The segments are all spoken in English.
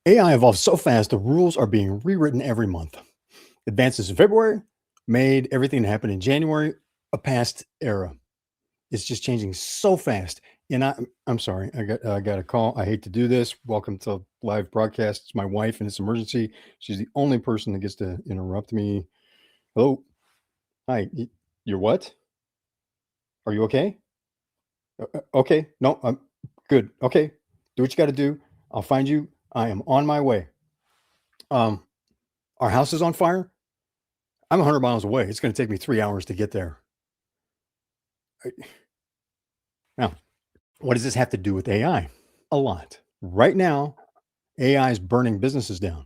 AI evolves so fast, the rules are being rewritten every month. Advances in February made everything that happened in January a past era. It's just changing so fast. And I'm sorry, I got a call. I hate to do this. Welcome to live broadcast. It's my wife, and it's emergency. She's the only person that gets to interrupt me. Hello, hi. You're what? Are you okay? Okay, no, I'm good. Okay, do what you got to do. I'll find you. I am on my way. Um, our house is on fire. I'm 100 miles away. It's going to take me 3 hours to get there. Now, what does this have to do with AI? A lot. Right now, AI is burning businesses down,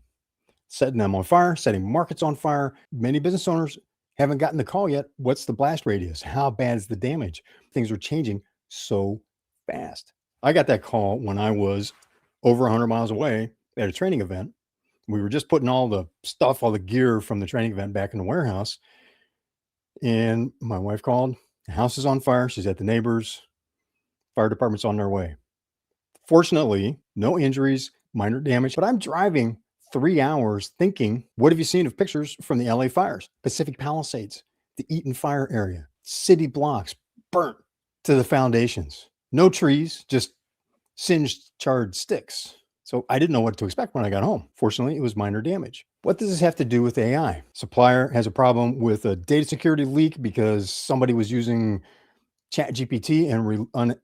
setting them on fire, setting markets on fire. Many business owners haven't gotten the call yet. What's the blast radius? How bad is the damage? Things are changing so fast. I got that call when I was over 100 miles away at a training event. We were just putting all the stuff, all the gear from the training event back in the warehouse. And my wife called. The house is on fire. She's at the neighbors. Fire department's on their way. Fortunately, no injuries, minor damage, but I'm driving 3 hours thinking, what have you seen of pictures from the LA fires, Pacific Palisades, the Eaton fire area, city blocks burnt to the foundations, no trees, just singed, charred sticks. So I didn't know what to expect when I got home. Fortunately, it was minor damage. What does this have to do with AI? Supplier has a problem with a data security leak because somebody was using ChatGPT and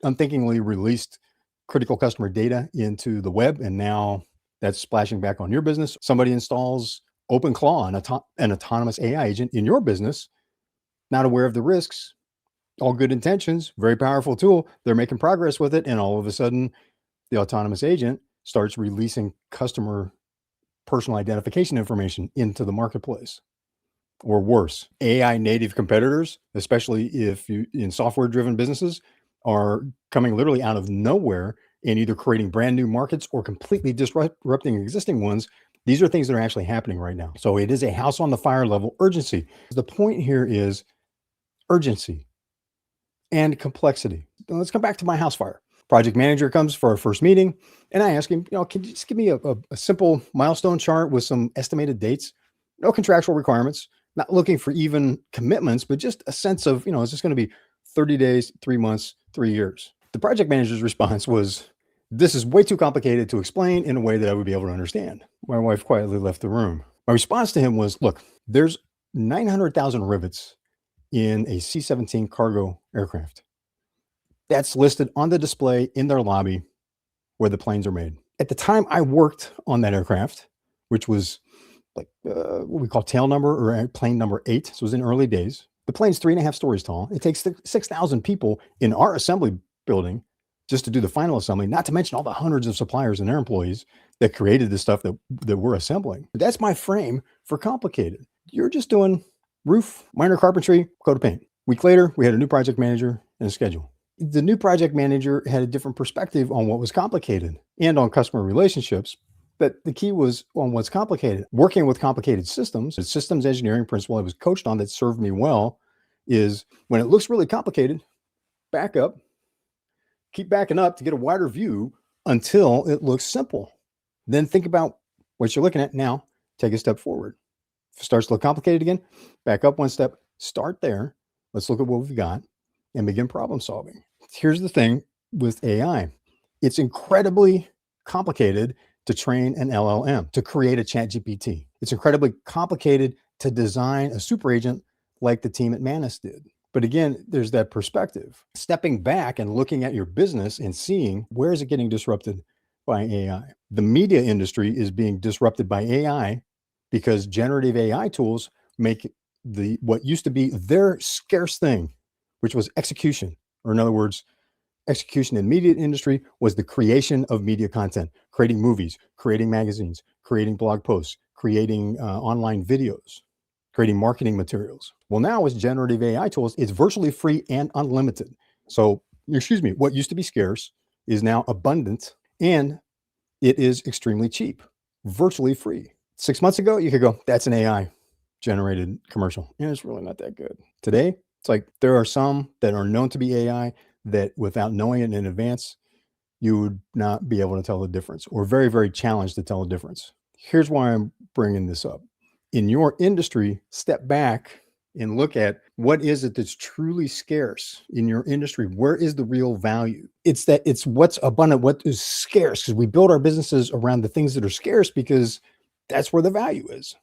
unthinkingly released critical customer data into the web, and now that's splashing back on your business. Somebody installs OpenClaw, an autonomous AI agent in your business, not aware of the risks, all good intentions, very powerful tool. They're making progress with it, and all of a sudden, the autonomous agent starts releasing customer personal identification information into the marketplace. Or worse, AI native competitors, especially if you in software driven businesses, are coming literally out of nowhere and either creating brand new markets or completely disrupting existing ones. These are things that are actually happening right now. So it is a house on the fire level urgency. The point here is urgency and complexity. Now, let's come back to my house fire. Project manager comes for our first meeting, and I ask him, can you just give me a simple milestone chart with some estimated dates? No contractual requirements, not looking for even commitments, but just a sense of, is this going to be 30 days, 3 months, 3 years? The project manager's response was, this is way too complicated to explain in a way that I would be able to understand. My wife quietly left the room. My response to him was, look, there's 900,000 rivets in a C-17 cargo aircraft. That's listed on the display in their lobby where the planes are made. At the time I worked on that aircraft, which was like what we call tail number or plane number 8. So it was in early days. The plane's 3.5 stories tall. It takes 6,000 people in our assembly building just to do the final assembly, not to mention all the hundreds of suppliers and their employees that created the stuff that we're assembling. But that's my frame for complicated. You're just doing roof, minor carpentry, coat of paint. Week later, we had a new project manager and a schedule. The new project manager had a different perspective on what was complicated and on customer relationships. But the key was on what's complicated. Working with complicated systems, the systems engineering principle I was coached on that served me well is when it looks really complicated, back up, keep backing up to get a wider view until it looks simple. Then think about what you're looking at now, take a step forward. If it starts to look complicated again, back up one step, start there. Let's look at what we've got and begin problem solving. Here's the thing with AI. It's incredibly complicated to train an LLM, to create a ChatGPT. It's incredibly complicated to design a super agent like the team at Manus did. But again, there's that perspective. Stepping back and looking at your business and seeing where is it getting disrupted by AI. The media industry is being disrupted by AI because generative AI tools make what used to be their scarce thing, which was execution, or in other words, execution in media industry was the creation of media content, creating movies, creating magazines, creating blog posts, creating online videos, creating marketing materials. Well, now with generative AI tools, it's virtually free and unlimited. So, what used to be scarce is now abundant, and it is extremely cheap, virtually free. 6 months ago, you could go, that's an AI generated commercial, and it's really not that good. Today, it's like there are some that are known to be AI that without knowing it in advance, you would not be able to tell the difference, or very, very challenged to tell the difference. Here's why I'm bringing this up. In your industry, step back and look at what is it that's truly scarce in your industry. Where is the real value? It's what's abundant, what is scarce, because we build our businesses around the things that are scarce because that's where the value is.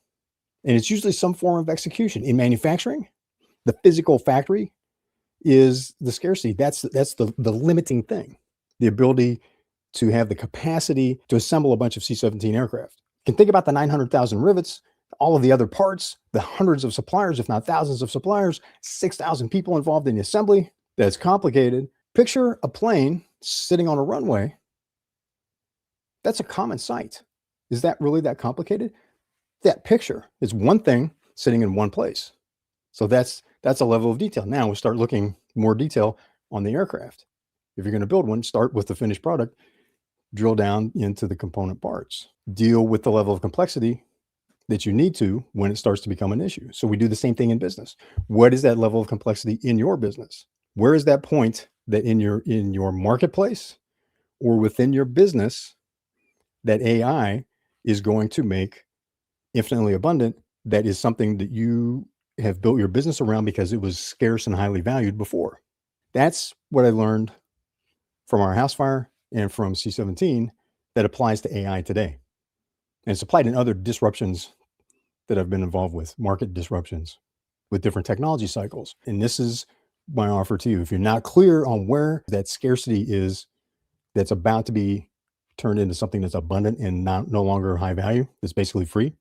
And it's usually some form of execution. In manufacturing, the physical factory is the scarcity. That's the limiting thing. The ability to have the capacity to assemble a bunch of C-17 aircraft. You can think about the 900,000 rivets, all of the other parts, the hundreds of suppliers, if not thousands of suppliers, 6,000 people involved in the assembly. That's complicated. Picture a plane sitting on a runway. That's a common sight. Is that really that complicated? That picture is one thing sitting in one place. So that's a level of detail. Now we start looking more detail on the aircraft. If you're going to build one, start with the finished product, drill down into the component parts, deal with the level of complexity that you need to when it starts to become an issue. So we do the same thing in business. What is that level of complexity in your business? Where is that point that in your marketplace or within your business that AI is going to make infinitely abundant? That is something that you have built your business around because it was scarce and highly valued before. That's what I learned from our house fire and from C-17 that applies to AI today. And it's applied in other disruptions that I've been involved with, market disruptions with different technology cycles. And this is my offer to you. If you're not clear on where that scarcity is, that's about to be turned into something that's abundant and no longer high value, that's basically free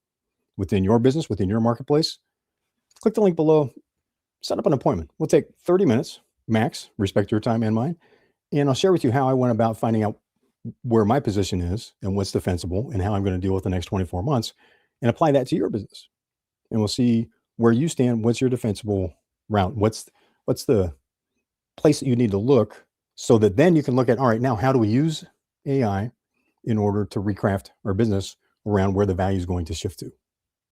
within your business, within your marketplace, click the link below, set up an appointment. We'll take 30 minutes max, respect your time and mine. And I'll share with you how I went about finding out where my position is and what's defensible and how I'm going to deal with the next 24 months and apply that to your business. And we'll see where you stand. What's your defensible route? What's the place that you need to look so that then you can look at, all right, now how do we use AI in order to recraft our business around where the value is going to shift to?